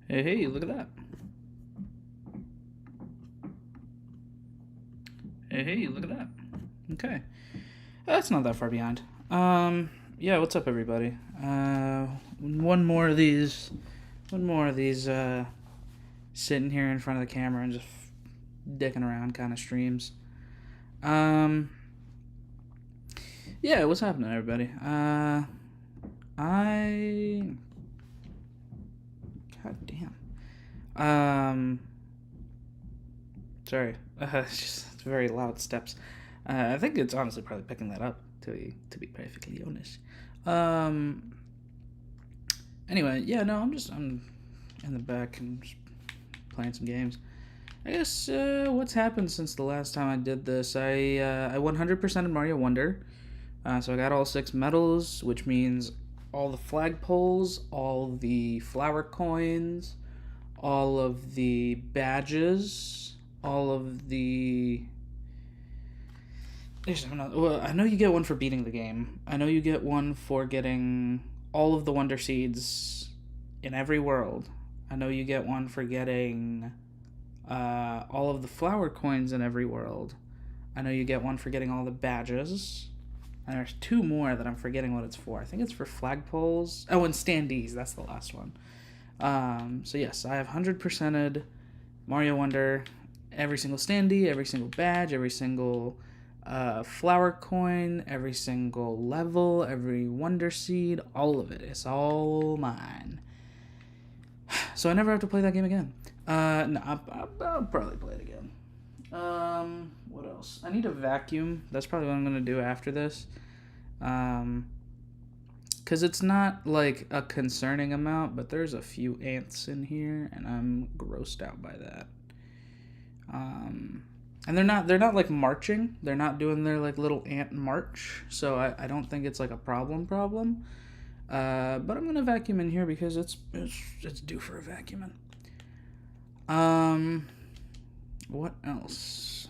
Hey, look at that. Hey, look at that. Okay. That's not that far behind. Yeah, what's up, everybody? One more of these, sitting here in front of the camera and just dicking around kind of streams. Um, yeah, what's happening, everybody? God damn. Sorry. It's very loud steps. I think it's honestly probably picking that up, to be perfectly honest. Um. Anyway, yeah, no, I'm in the back and just playing some games. I guess what's happened since the last time I did this? I 100%ed Mario Wonder, so I got all 6 medals, which means all the flagpoles, all the flower coins, all of the badges, all of the. Well, I know you get one for beating the game. I know you get one for getting all of the Wonder Seeds in every world. I know you get one for getting all of the flower coins in every world. I know you get one for getting all the badges. And there's 2 more that I'm forgetting what it's for. I think it's for flagpoles. Oh, and standees. That's the last one. So yes, I have 100%ed Mario Wonder. Every single standee, every single badge, every single flower coin, every single level, every wonder seed, all of it. It's all mine. So I never have to play that game again. No, I'll probably play it again. What else? I need a vacuum. That's probably what I'm gonna do after this. Because it's not like a concerning amount, but there's a few ants in here, and I'm grossed out by that. And they're not like marching. They're not doing their like little ant march. So I don't think it's like a problem. But I'm gonna vacuum in here because it's due for a vacuuming. What else?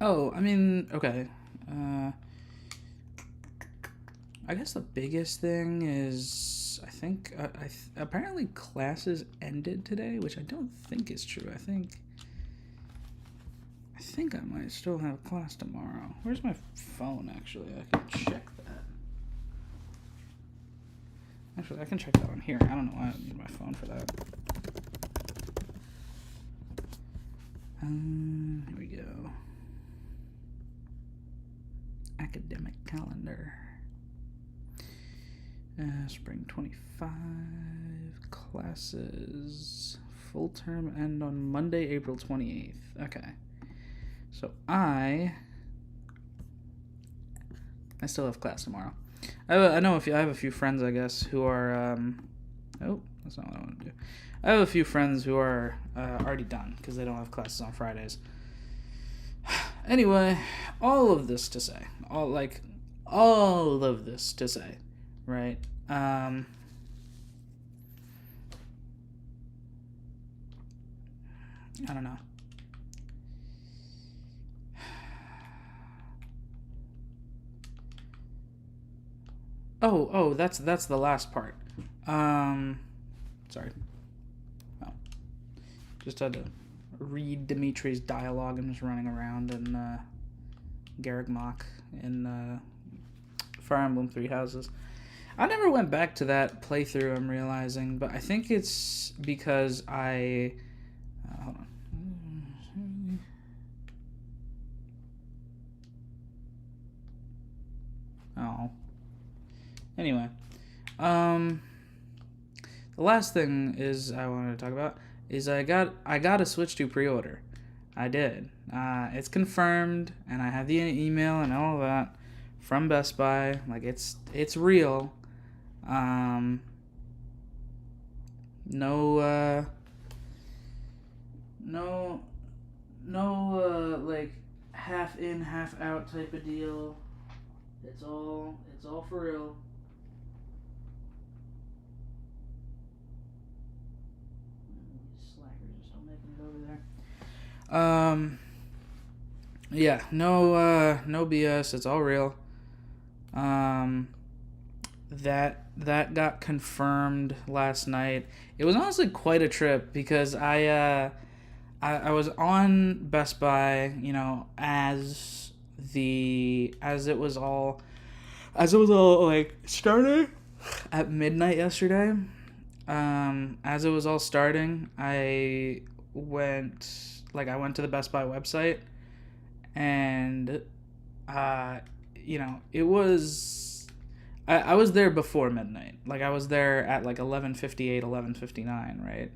Oh, I mean, okay. I guess the biggest thing is I think apparently classes ended today, which I don't think is true. I think I might still have class tomorrow. Where's my phone, actually? I can check that. Actually, I can check that on here. I don't know why I need my phone for that. Here we go. Academic calendar. Spring 25 classes. Full term end on Monday, April 28th. Okay. So I still have class tomorrow. I have a few friends, I guess, who are oh, that's not what I want to do. I have a few friends who are already done because they don't have classes on Fridays. Anyway, all of this to say, right? I don't know. Oh, that's the last part. Sorry. Oh, just had to read Dimitri's dialogue. I'm just running around in Garreg in Fire Emblem Three Houses. I never went back to that playthrough, I'm realizing, but I think it's because I... hold on. Oh. Anyway. The last thing is I wanted to talk about is I got a Switch 2 pre-order. I did. It's confirmed, and I have the email and all of that from Best Buy. Like, it's real. No, like half in, half out type of deal. It's all for real. Slackers just don't make it over there. Yeah, no BS. It's all real. That that got confirmed last night. It was honestly quite a trip because I was on Best Buy, as it was all like starting at midnight yesterday. As it was all starting, I went to the Best Buy website, and it was I was there before midnight. Like, I was there at like 11:58, 11:59, right?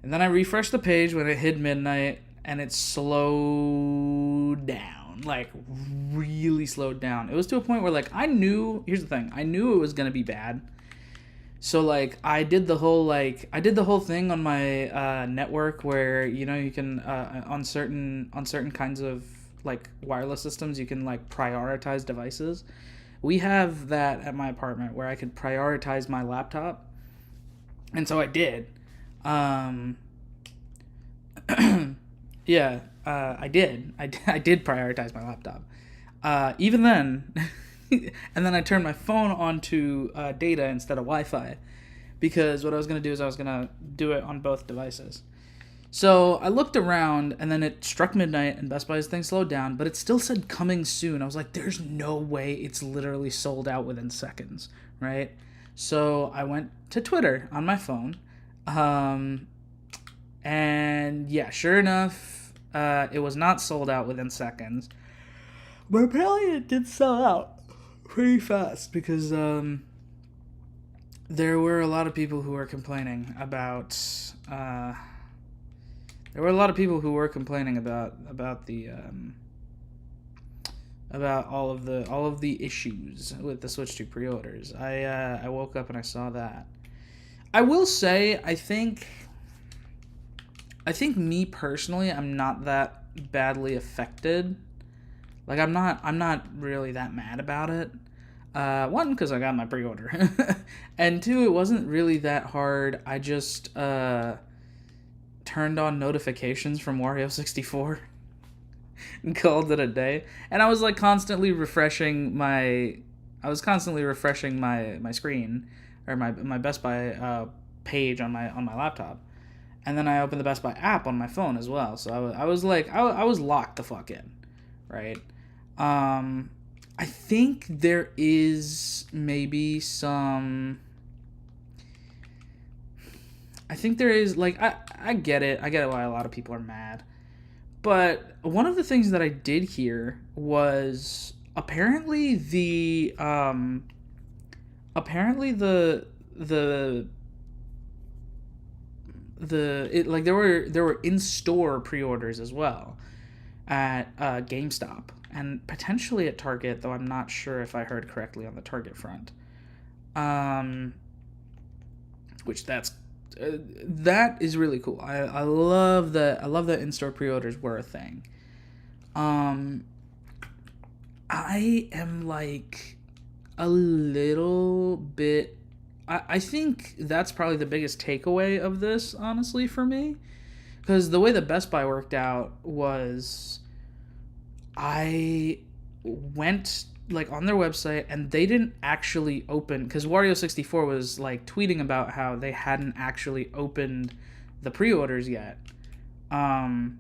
And then I refreshed the page when it hit midnight, and it slowed down, like really slowed down. It was to a point where, like, here's the thing, I knew it was gonna be bad. So, like, I did the whole thing on my network where, you can on certain kinds of like wireless systems, you can like prioritize devices. We have that at my apartment where I could prioritize my laptop, and so I did. Yeah, I did. I did prioritize my laptop. Even then, and then I turned my phone onto data instead of Wi-Fi, because what I was going to do is I was going to do it on both devices. So I looked around, and then it struck midnight, and Best Buy's thing slowed down, but it still said coming soon. I was like, there's no way it's literally sold out within seconds, right? So I went to Twitter on my phone, and yeah, sure enough, it was not sold out within seconds. But apparently it did sell out pretty fast, because there were a lot of people who were complaining about the about all of the issues with the Switch 2 pre-orders. I woke up and I saw that. I will say, I think me personally, I'm not that badly affected. Like, I'm not really that mad about it. One, because I got my pre-order, and two, it wasn't really that hard. I just turned on notifications from Wario 64 and called it a day. And I was like constantly refreshing my screen, or my Best Buy page on my laptop. And then I opened the Best Buy app on my phone as well. So I was locked the fuck in, right? I think there is maybe some. I think there is, like, I get it. I get why a lot of people are mad. But one of the things that I did hear was apparently there were in-store pre-orders as well at GameStop, and potentially at Target, though I'm not sure if I heard correctly on the Target front. Which that is really cool. I love that in-store pre-orders were a thing. I am like a little bit. I think that's probably the biggest takeaway of this, honestly, for me. Because the way that Best Buy worked out was, I went like on their website, and they didn't actually open, because Wario 64 was like tweeting about how they hadn't actually opened the pre-orders yet. And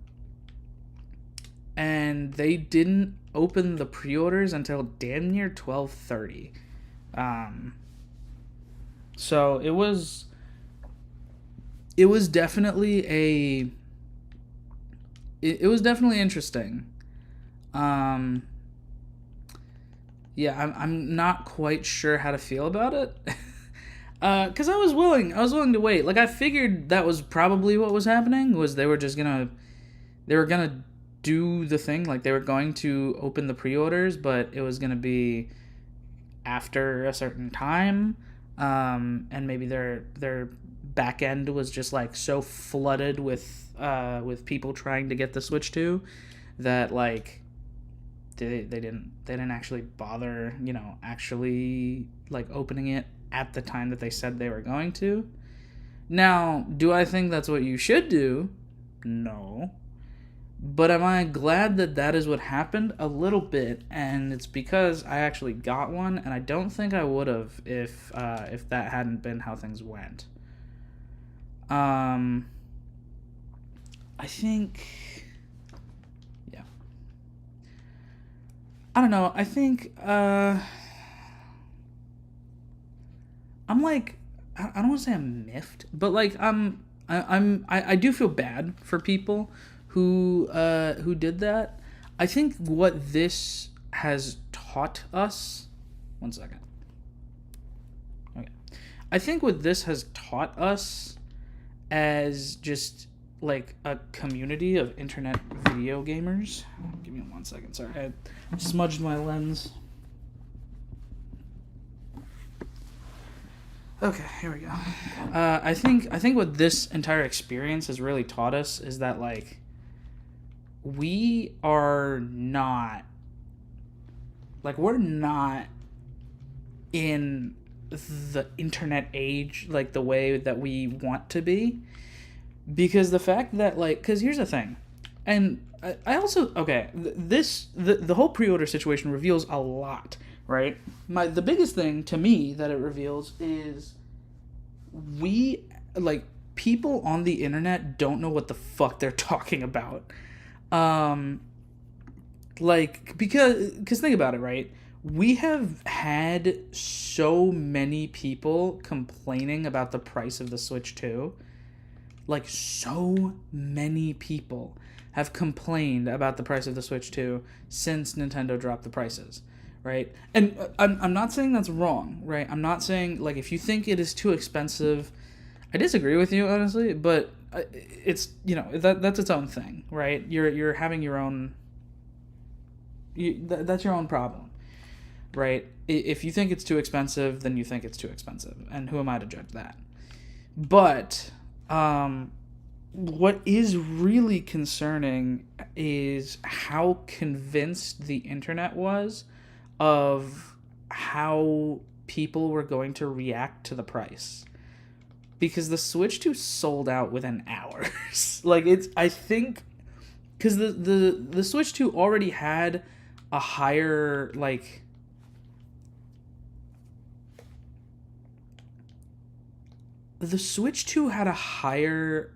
they didn't open the pre-orders until damn near 12:30. So it was definitely interesting. Yeah, I'm not quite sure how to feel about it. Because I was willing to wait. Like, I figured that was probably what was happening, was they were gonna do the thing, like they were going to open the pre-orders, but it was gonna be after a certain time, and maybe their back end was just like so flooded with people trying to get the Switch 2 that like they didn't actually bother, actually like opening it at the time that they said they were going to. Now, do I think that's what you should do? No. But am I glad that that is what happened? A little bit, and it's because I actually got one, and I don't think I would have if that hadn't been how things went. I think, yeah. I don't know. I think I'm like, I don't want to say I'm miffed, but like I do feel bad for people who did that. I think what this has taught us. One second. Okay. I think what this has taught us as just like a community of internet video gamers. Give me 1 second. Sorry, I smudged my lens. Okay, here we go. I think what this entire experience has really taught us is that like we are not like we're not in the internet age like the way that we want to be, because the fact that like because here's the thing, and I also okay the whole pre-order situation reveals a lot, right? The biggest thing to me that it reveals is we like people on the internet don't know what the fuck they're talking about. Like because think about it, right? We have had so many people complaining about the price of the Switch 2. Like so many people have complained about the price of the Switch 2 since Nintendo dropped the prices, right? And I'm not saying that's wrong, right? I'm not saying like if you think it is too expensive, I disagree with you honestly, but it's that's its own thing, right? You're having your own. That's your own problem, right? If you think it's too expensive, then you think it's too expensive, and who am I to judge that? But what is really concerning is how convinced the internet was of how people were going to react to the price. Because the Switch 2 sold out within hours. Like I think because the Switch 2 already had a higher like the Switch 2 had a higher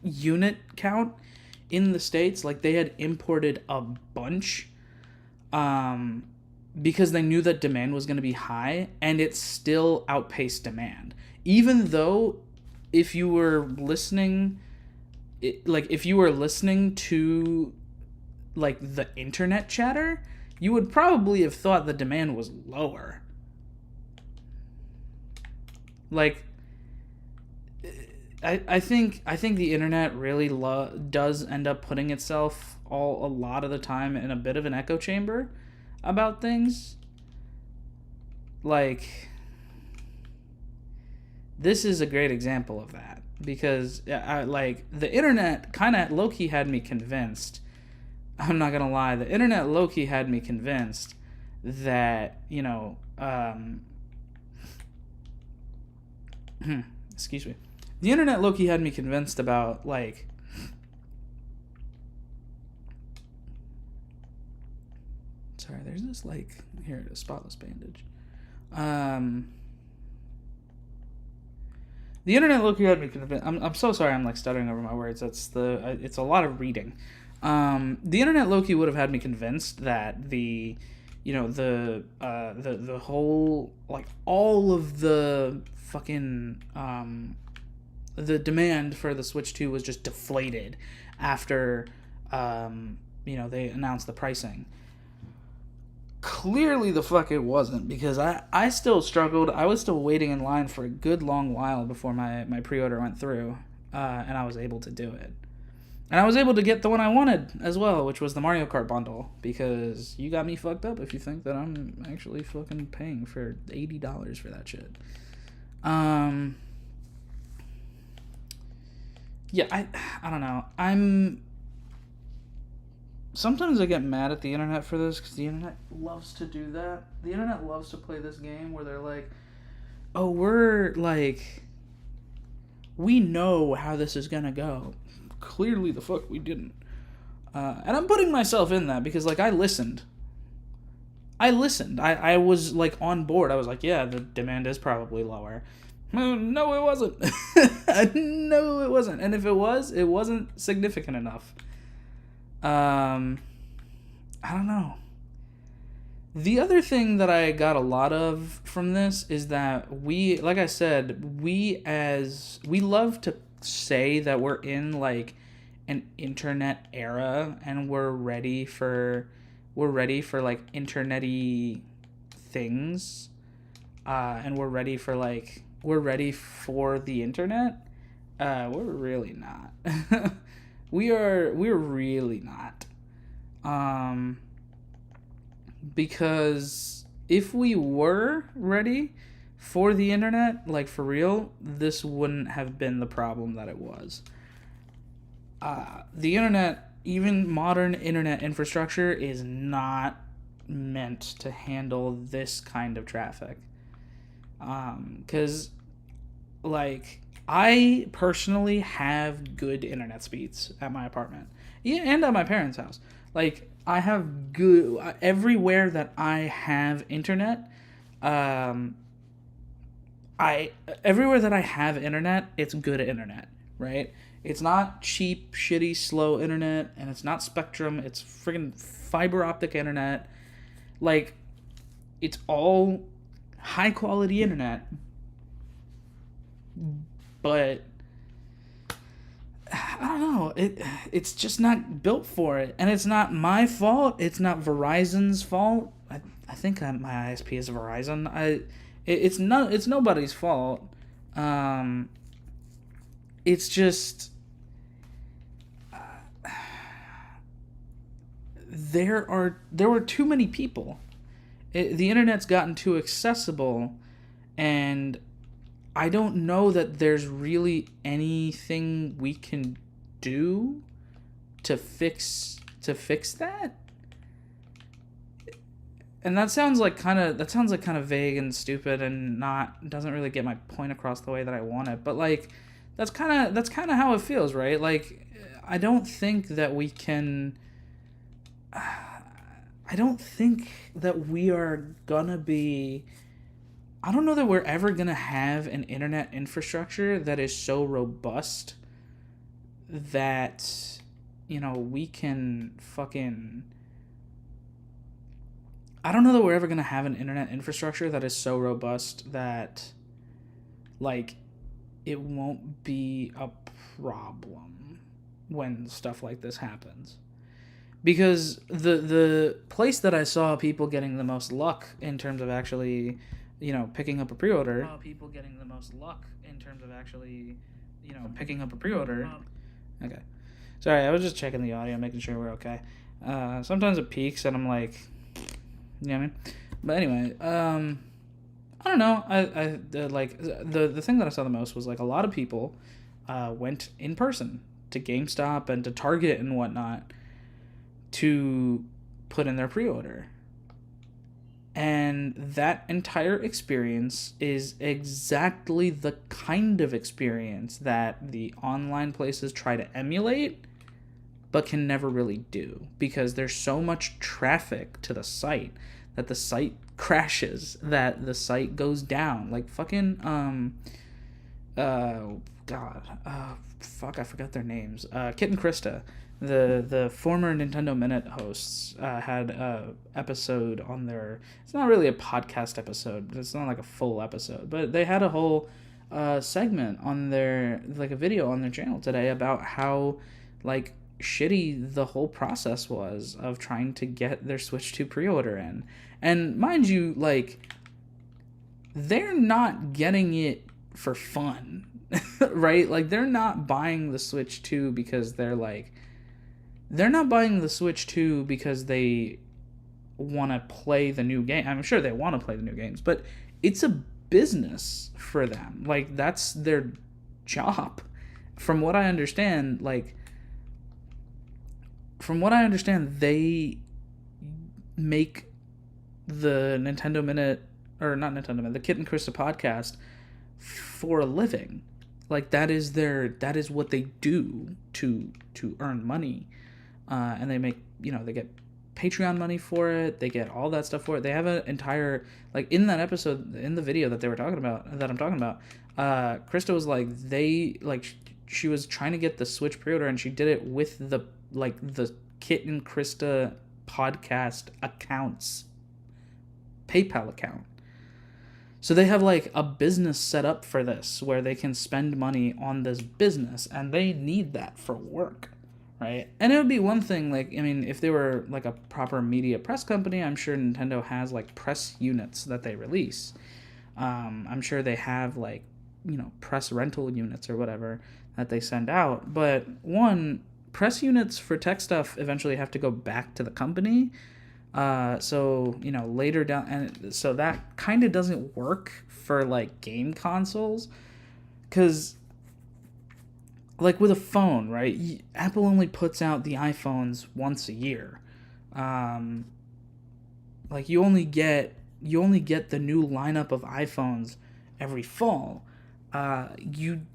unit count in the States. Like they had imported a bunch because they knew that demand was going to be high, and it still outpaced demand. Even though if you were listening to like the internet chatter, you would probably have thought the demand was lower. Like I think the internet really does end up putting itself a lot of the time in a bit of an echo chamber about things. Like this is a great example of that, because like the internet kind of low-key had me convinced. I'm not gonna lie, the internet low-key had me convinced that excuse me. The internet low-key had me convinced about like sorry, there's this like here a spotless bandage. The internet low-key had me convinced. I'm so sorry. I'm like stuttering over my words. It's a lot of reading. The internet low-key would have had me convinced that the whole like all of the fucking the demand for the Switch 2 was just deflated after they announced the pricing. Clearly the fuck it wasn't, because I still struggled. I was still waiting in line for a good long while before my pre-order went through, and I was able to do it. And I was able to get the one I wanted as well, which was the Mario Kart bundle, because you got me fucked up if you think that I'm actually fucking paying for $80 for that shit. Yeah, I don't know. Sometimes I get mad at the internet for this, because the internet loves to do that. The internet loves to play this game where they're like, oh, we're We know how this is gonna go. Clearly the fuck we didn't. And I'm putting myself in that because, like, I listened. I was, like, on board. I was like, yeah, the demand is probably lower. No, it wasn't. No, it wasn't. And if it was, it wasn't significant enough. I don't know. The other thing that I got a lot of from this is that like I said, we love to say that we're in, like, an internet era and we're ready for like internet-y things, and we're ready for the internet. We're really not. we're really not. Because if we were ready for the internet, like, for real, this wouldn't have been the problem that it was. The internet, even modern internet infrastructure, is not meant to handle this kind of traffic. Because, like, I personally have good internet speeds at my apartment. Yeah, and at my parents' house. Like, I have good... Everywhere that I have internet, everywhere that I have internet, it's good internet, right? It's not cheap, shitty, slow internet, and it's not Spectrum. It's friggin' fiber optic internet. Like, it's all high-quality internet. But I don't know. It's just not built for it, and it's not my fault. It's not Verizon's fault. I think my ISP is Verizon. It's nobody's fault. It's just there were too many people. The internet's gotten too accessible, and I don't know that there's really anything we can do to fix that. And that sounds like kind of vague and stupid and doesn't really get my point across the way that I want it. But, like, that's kind of how it feels, right? Like, I don't think that we can. I don't think that we are gonna be. I don't know that we're ever going to have an internet infrastructure that is so robust that, we can fucking... I don't know that we're ever going to have an internet infrastructure that is so robust that, like, it won't be a problem when stuff like this happens. Because the place that I saw people getting the most luck in terms of actually... picking up a pre-order. People getting the most luck in terms of actually, picking up a pre-order. Okay. Sorry, I was just checking the audio, making sure we're okay. Sometimes it peaks and I'm like, you know what I mean? But anyway, I don't know. I the thing that I saw the most was, like, a lot of people went in person to GameStop and to Target and whatnot to put in their pre-order. And that entire experience is exactly the kind of experience that the online places try to emulate, but can never really do. Because there's so much traffic to the site that the site crashes, that the site goes down. Like, fucking, I forgot their names. Kit and Krista, the former Nintendo Minute hosts, had a episode on their... It's not really a podcast episode. It's not like a full episode. But they had a whole segment on their... Like, a video on their channel today about how, like, shitty the whole process was of trying to get their Switch 2 pre-order in. And mind you, like, they're not getting it for fun. Right? Like, they're not buying the Switch 2 because they're like... They're not buying the Switch 2 because they want to play the new game. I'm sure they want to play the new games, but it's a business for them. Like, that's their job. From what I understand, they make the Nintendo Minute, or not Nintendo Minute, the Kit and Krista podcast for a living. Like that is what they do to earn money, and they make, they get Patreon money for it. They get all that stuff for it. They have an entire, like, in that episode, in the video that they were talking about, that I'm talking about, Krista was like, she was trying to get the Switch pre-order, and she did it with the Kit and Krista podcast accounts PayPal account. So they have like a business set up for this where they can spend money on this business, and they need that for work, right? And it would be one thing, like, I mean, if they were like a proper media press company, I'm sure Nintendo has like press units that they release. I'm sure they have like, press rental units or whatever that they send out. But one, press units for tech stuff eventually have to go back to the company. So, later down, and so that kind of doesn't work for like game consoles, because like with a phone, right? Apple only puts out the iPhones once a year. Like you only get the new lineup of iPhones every fall. And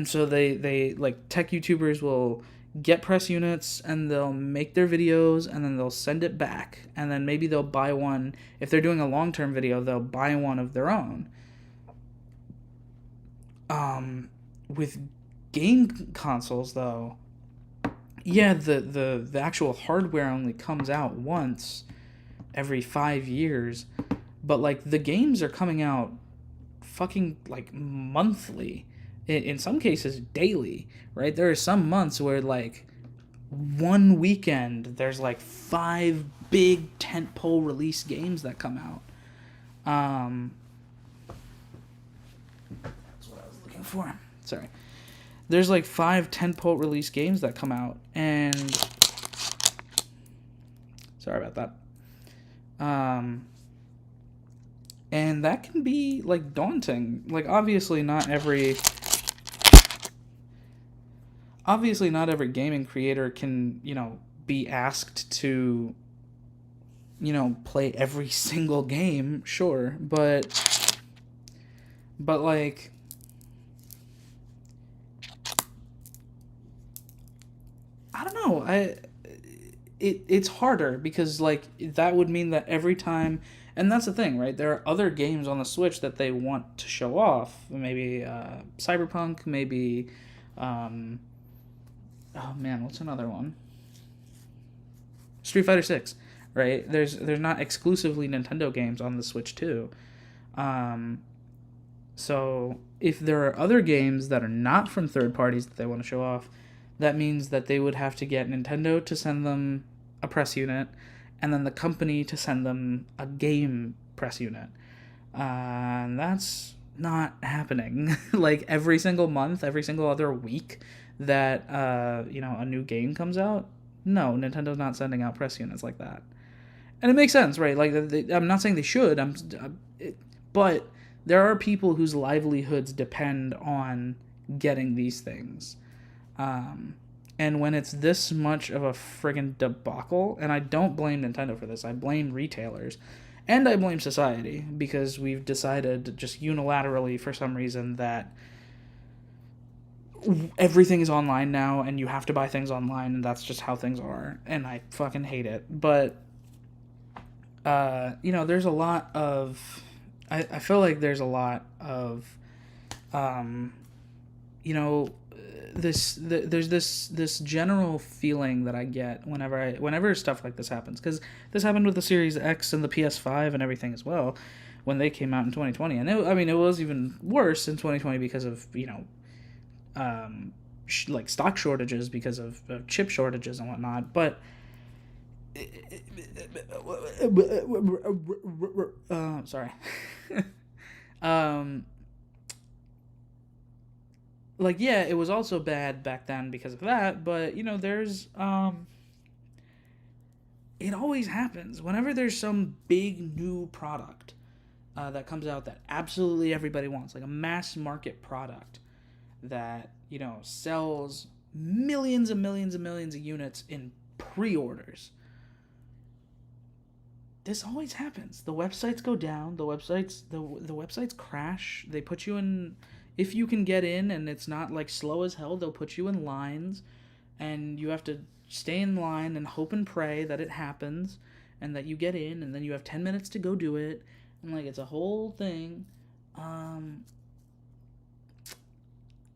so they like tech YouTubers will get press units, and they'll make their videos, and then they'll send it back, and then maybe they'll buy one. If they're doing a long-term video, they'll buy one of their own. With game consoles, though, yeah, the actual hardware only comes out once every 5 years, but like the games are coming out fucking like monthly. In some cases daily, right? There are some months where like one weekend there's like 5 big tentpole release games that come out. That's what I was looking for. Sorry. There's like 5 tentpole release games that come out, and sorry about that. And that can be like daunting. Like obviously not every gaming creator can, be asked to, play every single game, sure, but like, I don't know, it's harder, because like that would mean that every time, and that's the thing, right? There are other games on the Switch that they want to show off, maybe Cyberpunk, maybe oh man, what's another one? Street Fighter 6, right? There's not exclusively Nintendo games on the Switch too. So if there are other games that are not from third parties that they want to show off, that means that they would have to get Nintendo to send them a press unit, and then the company to send them a game press unit. And that's not happening. Like every single month, every single other week that a new game comes out, no, Nintendo's not sending out press units like that. And it makes sense, right? Like I'm not saying they should, but there are people whose livelihoods depend on getting these things. And when it's this much of a friggin' debacle, and I don't blame Nintendo for this, I blame retailers, and I blame society, because we've decided just unilaterally for some reason that everything is online now, and you have to buy things online, and that's just how things are, and I fucking hate it. But there's a lot of, I feel like there's a lot of there's this general feeling that I get whenever stuff like this happens, because this happened with the Series X and the PS5 and everything as well when they came out in 2020, and it was even worse in 2020 because of like stock shortages, because of chip shortages and whatnot. But sorry. Like, yeah, it was also bad back then because of that, but there's it always happens whenever there's some big new product that comes out that absolutely everybody wants, like a mass market product that sells millions and millions and millions of units in pre-orders. This always happens. The websites go down. The websites crash. They put you in if you can get in and it's not like slow as hell, they'll put you in lines, and you have to stay in line and hope and pray that it happens and that you get in, and then you have 10 minutes to go do it, and like it's a whole thing.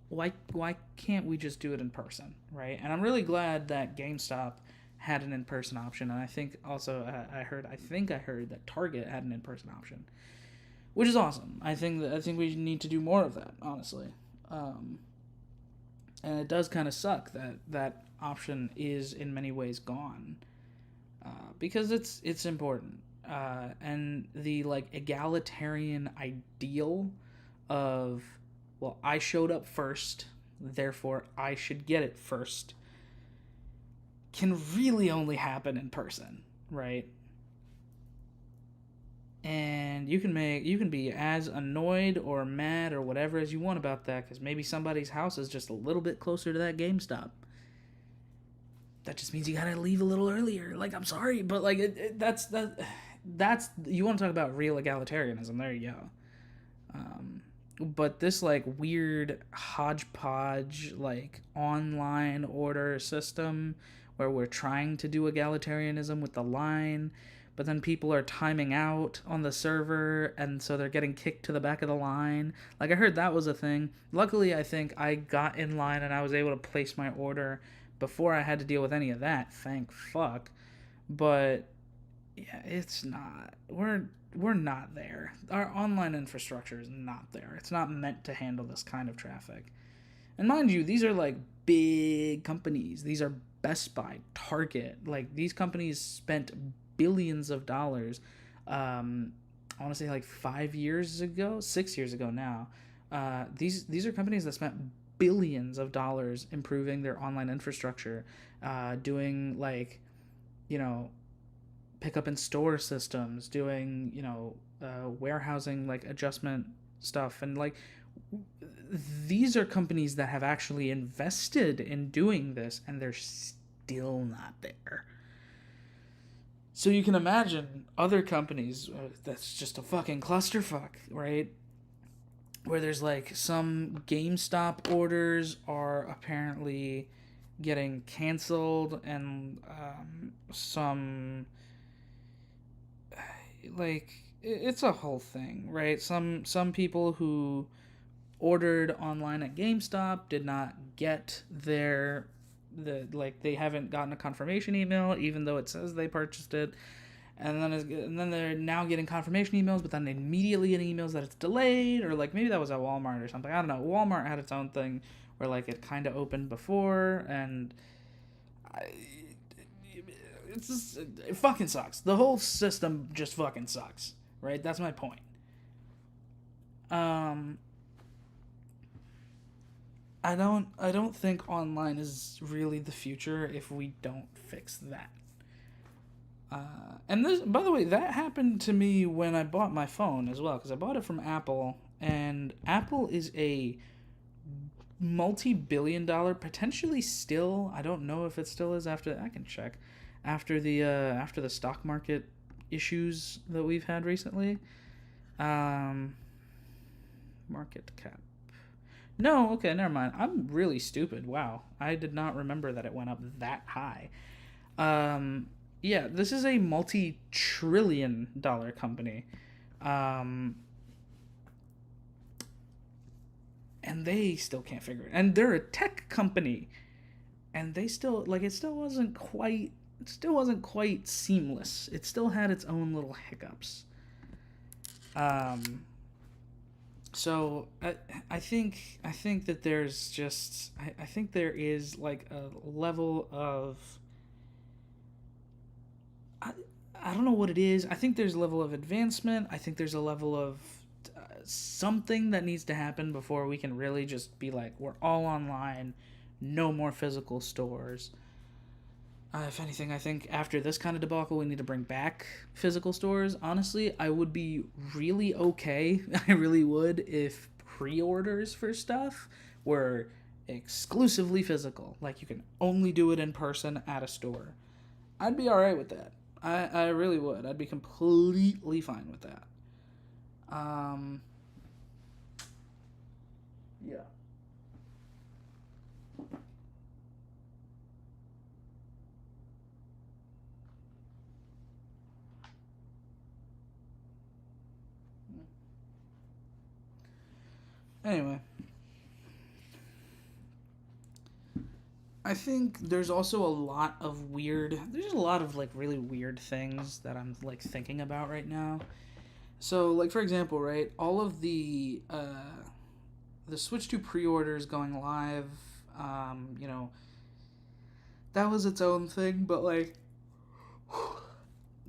Why can't we just do it in person, right? And I'm really glad that GameStop had an in-person option, and I think also I heard that Target had an in-person option, which is awesome. I think we need to do more of that, honestly. And it does kind of suck that that option is in many ways gone, because it's important, and the like egalitarian ideal of, well, I showed up first, therefore I should get it first, can really only happen in person, right? And you can be as annoyed or mad or whatever as you want about that, because maybe somebody's house is just a little bit closer to that GameStop. That just means you gotta leave a little earlier. Like, I'm sorry, but like that's you want to talk about real egalitarianism? There you go. But this like weird hodgepodge like online order system where we're trying to do egalitarianism with the line, but then people are timing out on the server, and so they're getting kicked to the back of the line. Like, I heard that was a thing. Luckily, I think I got in line and I was able to place my order before I had to deal with any of that. Thank fuck. But yeah, it's not. We're not there. Our online infrastructure is not there. It's not meant to handle this kind of traffic. And mind you, these are like big companies. These are Best Buy, Target. Like, these companies spent billions of dollars. I want to say like 6 years ago now. These are companies that spent billions of dollars improving their online infrastructure, doing like, pick up in store systems, doing warehousing like adjustment stuff, and like these are companies that have actually invested in doing this, and they're still not there. So you can imagine other companies that's just a fucking clusterfuck, right? Where there's like some GameStop orders are apparently getting canceled, and some like it's a whole thing, right? Some people who ordered online at GameStop did not get they haven't gotten a confirmation email even though it says they purchased it, and then they're now getting confirmation emails, but then immediately getting emails that it's delayed, or like maybe that was at Walmart or something. I don't know. Walmart had its own thing where like it kind of opened before, and it fucking sucks. The whole system just fucking sucks, right? That's my point. I don't think online is really the future if we don't fix that. And this, by the way, that happened to me when I bought my phone as well, because I bought it from Apple, and Apple is a multi-billion-dollar, potentially still. I don't know if it still is after. I can check after the stock market issues that we've had recently. Market cap. No, okay, never mind. I'm really stupid. Wow, I did not remember that it went up that high. Yeah, this is a multi-trillion-dollar company. And they still can't figure it. And they're a tech company. And they still, like, it still wasn't quite seamless. It still had its own little hiccups. So I think that there's just, I think there is like a level of, I don't know what it is. I think there's a level of advancement. I think there's a level of something that needs to happen before we can really just be like, we're all online, no more physical stores. If anything, I think after this kind of debacle, we need to bring back physical stores. Honestly, I would be really okay, I really would, if pre-orders for stuff were exclusively physical. Like, you can only do it in person at a store. I'd be alright with that. I really would. I'd be completely fine with that. Yeah. Anyway, I think there's also a lot of there's a lot of like really weird things that I'm like thinking about right now. So like for example, right, all of the Switch 2 pre-orders going live, you know, that was its own thing, but like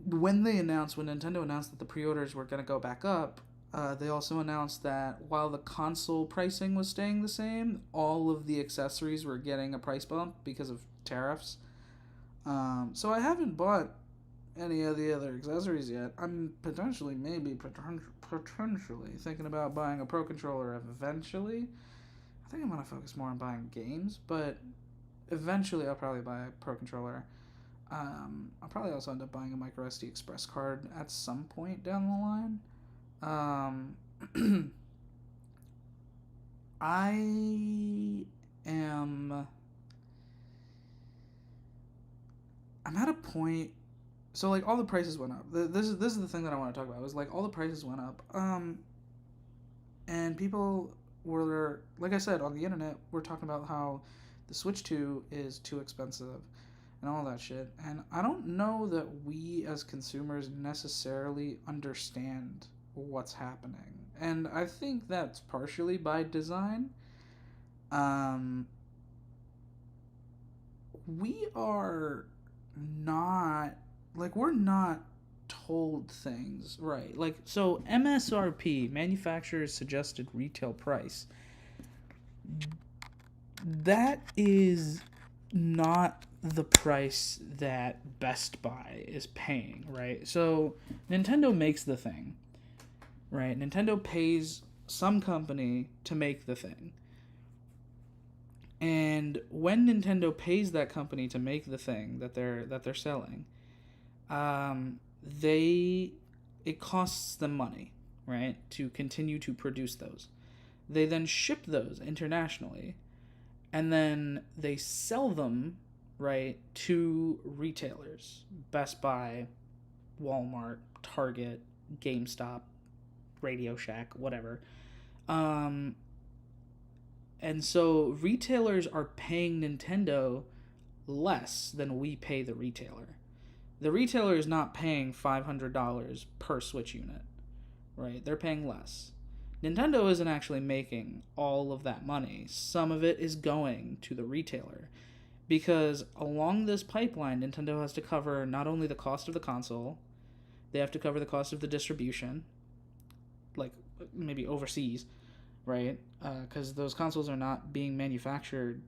when Nintendo announced that the pre-orders were going to go back up, they also announced that while the console pricing was staying the same, all of the accessories were getting a price bump because of tariffs. So I haven't bought any of the other accessories yet. I'm potentially thinking about buying a Pro Controller eventually. I think I'm going to focus more on buying games, but eventually I'll probably buy a Pro Controller. I'll probably also end up buying a micro SD Express card at some point down the line. I am. I'm at a point. So like all the prices went up. This is the thing that I want to talk about. Was like all the prices went up. And people were, like I said, on the internet, we're talking about how the Switch 2 is too expensive and all that shit. And I don't know that we as consumers necessarily understand what's happening. And I think that's partially by design. Um, we are not, like, we're not told things right. Like, so MSRP, manufacturer's suggested retail price, that is not the price that Best Buy is paying, right? So Nintendo makes the thing, right? Nintendo pays some company to make the thing. And when Nintendo pays that company to make the thing that they're selling, they it costs them money, right, to continue to produce those. They then ship those internationally, and then they sell them, right, to retailers: Best Buy, Walmart, Target, GameStop, Radio Shack, whatever. Um, and so retailers are paying Nintendo less than we pay the retailer. The retailer is not paying $500 per Switch unit, right? They're paying less. Nintendo isn't actually making all of that money. Some of it is going to the retailer. Because along this pipeline, Nintendo has to cover not only the cost of the console, they have to cover the cost of the distribution, like maybe overseas, right? Because those consoles are not being manufactured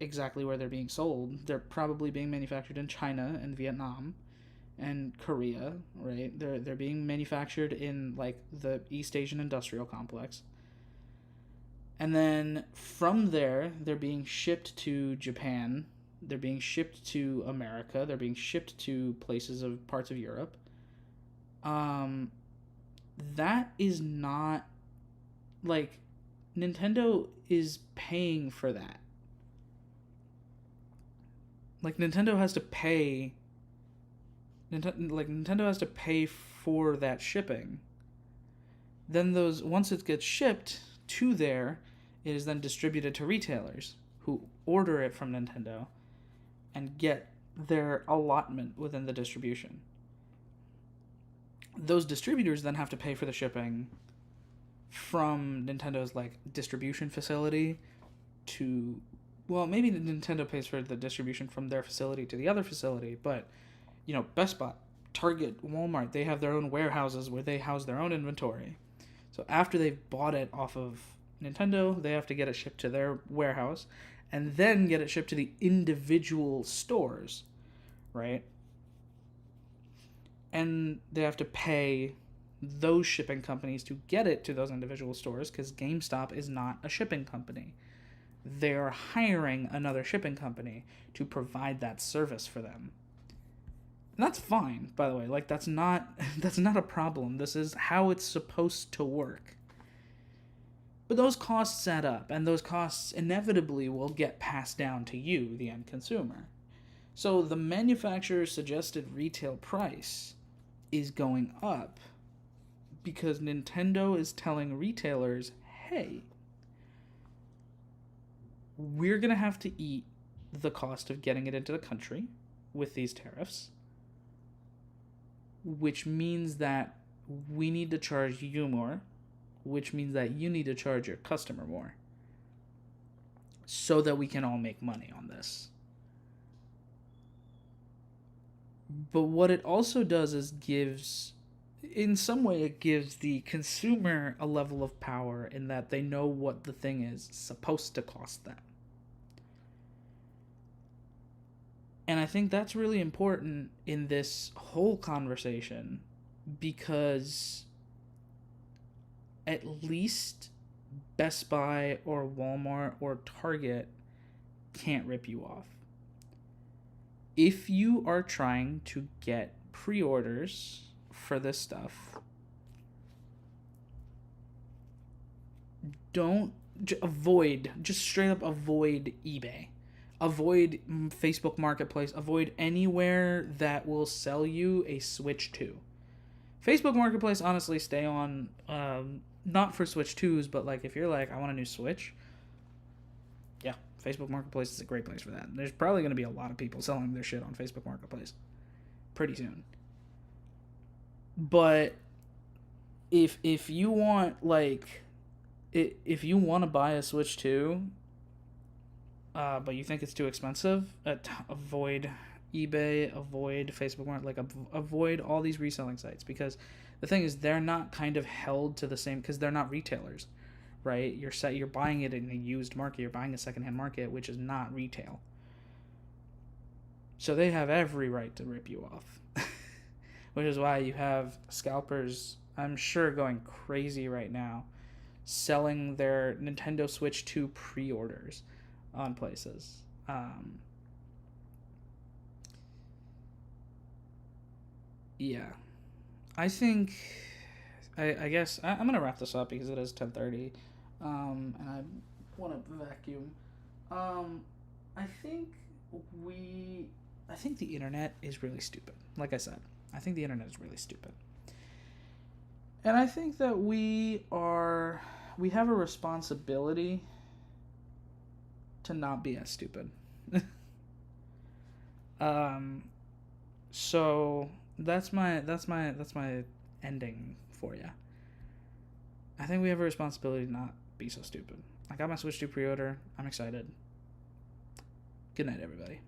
exactly where they're being sold. They're probably being manufactured in China and Vietnam and Korea, right? They're being manufactured in like the East Asian industrial complex. And then from there, they're being shipped to Japan. They're being shipped to America. They're being shipped to places of parts of Europe. That is not like Nintendo is paying for that. Like Nintendo has to pay. Nintendo has to pay for that shipping. Then once it gets shipped to there, it is then distributed to retailers who order it from Nintendo and get their allotment within the distribution. Those distributors then have to pay for the shipping from Nintendo's like distribution facility to, well, maybe Nintendo pays for the distribution from their facility to the other facility, but you know, Best Buy, Target, Walmart, they have their own warehouses where they house their own inventory. So after they've bought it off of Nintendo, they have to get it shipped to their warehouse and then get it shipped to the individual stores, right? And they have to pay those shipping companies to get it to those individual stores because GameStop is not a shipping company. They're hiring another shipping company to provide that service for them. And that's fine, by the way. Like that's not a problem. This is how it's supposed to work. But those costs add up, and those costs inevitably will get passed down to you, the end consumer. So the manufacturer's suggested retail price is going up because Nintendo is telling retailers, hey, we're going to have to eat the cost of getting it into the country with these tariffs, which means that we need to charge you more, which means that you need to charge your customer more so that we can all make money on this. But what it also does is gives, in some way, it gives the consumer a level of power in that they know what the thing is supposed to cost them. And I think that's really important in this whole conversation because at least Best Buy or Walmart or Target can't rip you off. If you are trying to get pre-orders for this stuff, just straight up avoid eBay. Avoid Facebook Marketplace. Avoid anywhere that will sell you a Switch 2. Facebook Marketplace, honestly, stay on, not for Switch 2s, but like if you're like, I want a new Switch, yeah, Facebook Marketplace is a great place for that. There's probably going to be a lot of people selling their shit on Facebook Marketplace pretty soon. But if you want, like, if you want to buy a Switch 2, but you think it's too expensive, avoid eBay, avoid Facebook Market, like avoid all these reselling sites, because the thing is they're not kind of held to the same, because they're not retailers, right? You're buying it in a used market, you're buying a secondhand market, which is not retail. So they have every right to rip you off, which is why you have scalpers, I'm sure, going crazy right now, selling their Nintendo Switch 2 pre-orders on places. Yeah, I think I guess I'm gonna wrap this up because it is 10:30, and I want to vacuum. I think I think the internet is really stupid. Like I said, I think the internet is really stupid, and I think that we have a responsibility to not be as stupid. So that's my ending for you. I think we have a responsibility to not be so stupid. I got my Switch 2 pre-order. I'm excited. Good night, everybody.